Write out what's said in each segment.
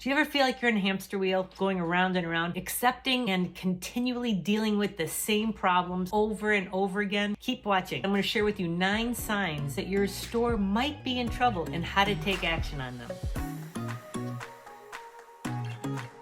Do you ever feel like you're in a hamster wheel, going around and around, accepting and continually dealing with the same problems over and over again? Keep watching. I'm going to share with you 9 signs that your store might be in trouble and how to take action on them.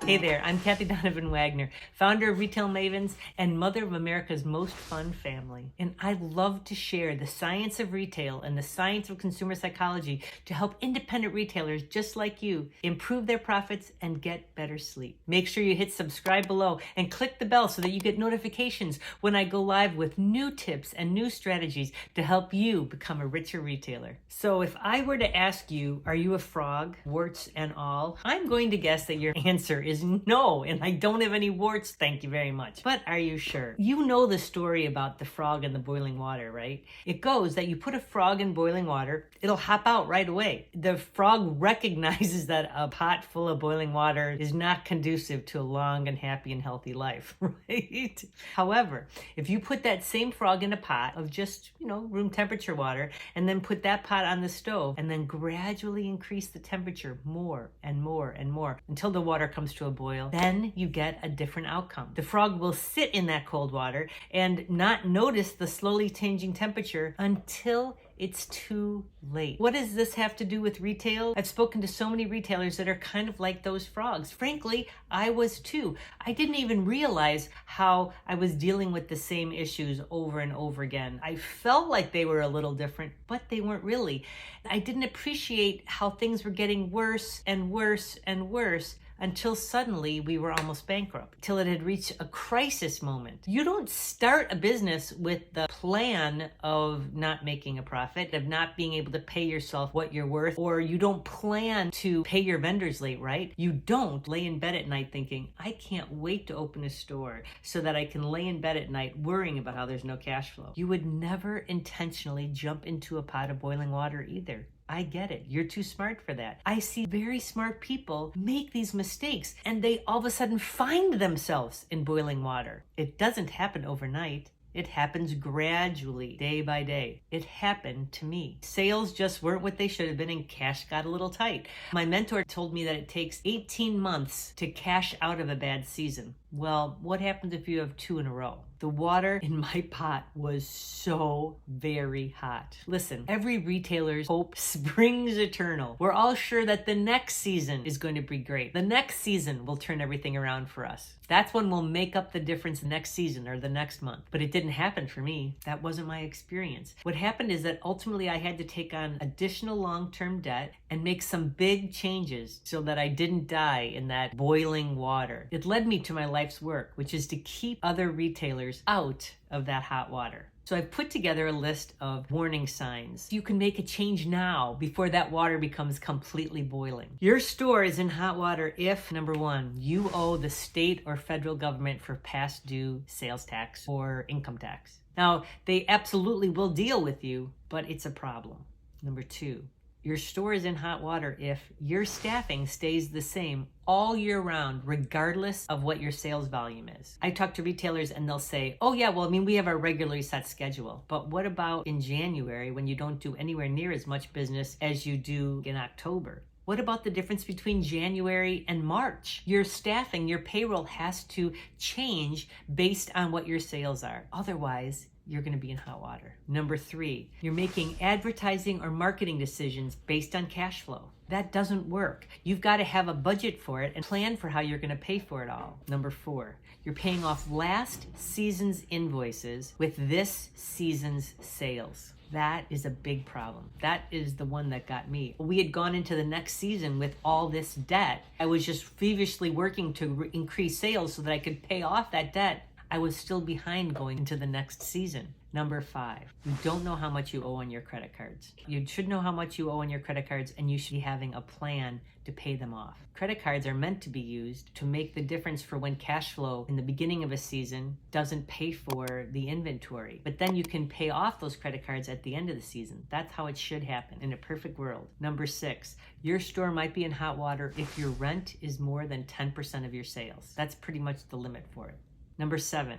Hey there, I'm Kathy Donovan Wagner, founder of Retail Mavens and mother of America's most fun family. And I love to share the science of retail and the science of consumer psychology to help independent retailers just like you improve their profits and get better sleep. Make sure you hit subscribe below and click the bell so that you get notifications when I go live with new tips and new strategies to help you become a richer retailer. So if I were to ask you, are you a frog, warts and all? I'm going to guess that your answer is no, and I don't have any warts, thank you very much. But are you sure? You know the story about the frog and the boiling water, right? It goes that you put a frog in boiling water, it'll hop out right away. The frog recognizes that a pot full of boiling water is not conducive to a long and happy and healthy life, right? However, if you put that same frog in a pot of just, room temperature water, and then put that pot on the stove, and then gradually increase the temperature more and more and more until the water comes to a boil, then you get a different outcome. The frog will sit in that cold water and not notice the slowly changing temperature until it's too late. What does this have to do with retail? I've spoken to so many retailers that are kind of like those frogs. Frankly, I was too. I didn't even realize how I was dealing with the same issues over and over again. I felt like they were a little different, but they weren't really. I didn't appreciate how things were getting worse and worse and worse until suddenly we were almost bankrupt, till it had reached a crisis moment. You don't start a business with the plan of not making a profit, of not being able to pay yourself what you're worth, or you don't plan to pay your vendors late, right? You don't lay in bed at night thinking, I can't wait to open a store so that I can lay in bed at night worrying about how there's no cash flow. You would never intentionally jump into a pot of boiling water either. I get it. You're too smart for that. I see very smart people make these mistakes and they all of a sudden find themselves in boiling water. It doesn't happen overnight. It happens gradually, day by day. It happened to me. Sales just weren't what they should have been and cash got a little tight. My mentor told me that it takes 18 months to cash out of a bad season. Well, what happens if you have 2 in a row? The water in my pot was so very hot. Listen, every retailer's hope springs eternal. We're all sure that the next season is going to be great. The next season will turn everything around for us. That's when we'll make up the difference next season or the next month. But it didn't happen for me. That wasn't my experience. What happened is that ultimately I had to take on additional long-term debt and make some big changes so that I didn't die in that boiling water. It led me to my life's work, which is to keep other retailers out of that hot water. So I've put together a list of warning signs. You can make a change now before that water becomes completely boiling. Your store is in hot water if, number 1, you owe the state or federal government for past due sales tax or income tax. Now, they absolutely will deal with you, but it's a problem. Number 2, your store is in hot water if your staffing stays the same all year round, regardless of what your sales volume is. I talk to retailers and they'll say, oh yeah, well, we have our regularly set schedule. But what about in January when you don't do anywhere near as much business as you do in October? What about the difference between January and March? Your staffing, your payroll has to change based on what your sales are. Otherwise, you're going to be in hot water. Number 3, you're making advertising or marketing decisions based on cash flow. That doesn't work. You've got to have a budget for it and plan for how you're going to pay for it all. Number 4, you're paying off last season's invoices with this season's sales. That is a big problem. That is the one that got me. We had gone into the next season with all this debt. I was just feverishly working to increase sales so that I could pay off that debt. I was still behind going into the next season. Number 5, you don't know how much you owe on your credit cards. You should know how much you owe on your credit cards and you should be having a plan to pay them off. Credit cards are meant to be used to make the difference for when cash flow in the beginning of a season doesn't pay for the inventory. But then you can pay off those credit cards at the end of the season. That's how it should happen in a perfect world. Number 6, your store might be in hot water if your rent is more than 10% of your sales. That's pretty much the limit for it. Number 7,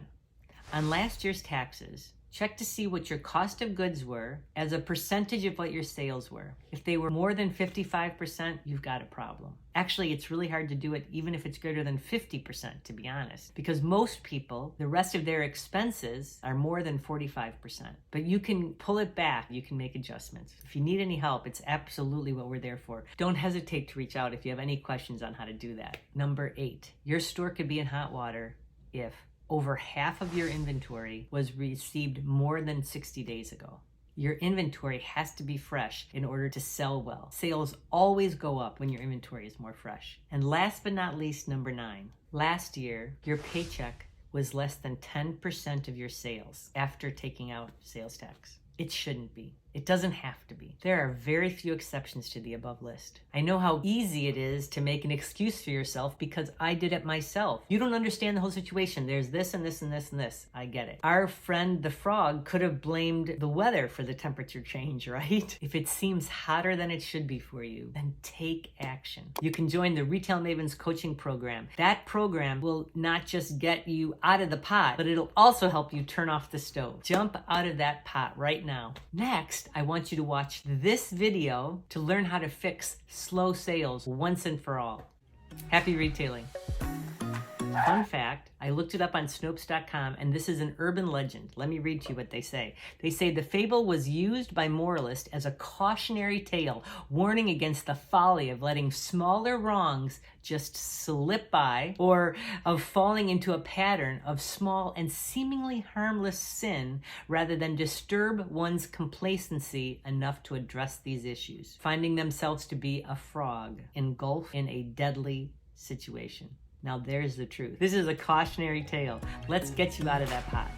on last year's taxes, check to see what your cost of goods were as a percentage of what your sales were. If they were more than 55%, you've got a problem. Actually, it's really hard to do it even if it's greater than 50%, to be honest, because most people, the rest of their expenses are more than 45%. But you can pull it back. You can make adjustments. If you need any help, it's absolutely what we're there for. Don't hesitate to reach out if you have any questions on how to do that. Number 8, your store could be in hot water if over half of your inventory was received more than 60 days ago. Your inventory has to be fresh in order to sell well. Sales always go up when your inventory is more fresh. And last but not least, number 9. Last year, your paycheck was less than 10% of your sales after taking out sales tax. It shouldn't be. It doesn't have to be. There are very few exceptions to the above list. I know how easy it is to make an excuse for yourself because I did it myself. You don't understand the whole situation. There's this and this and this and this. I get it. Our friend the frog could have blamed the weather for the temperature change, right? If it seems hotter than it should be for you, then take action. You can join the Retail Mavens coaching program. That program will not just get you out of the pot, but it'll also help you turn off the stove. Jump out of that pot right now. Next, I want you to watch this video to learn how to fix slow sales once and for all. Happy retailing. Fun fact, I looked it up on Snopes.com, and this is an urban legend. Let me read to you what they say. They say the fable was used by moralists as a cautionary tale, warning against the folly of letting smaller wrongs just slip by, or of falling into a pattern of small and seemingly harmless sin, rather than disturb one's complacency enough to address these issues, finding themselves to be a frog engulfed in a deadly situation. Now there's the truth. This is a cautionary tale. Let's get you out of that pot.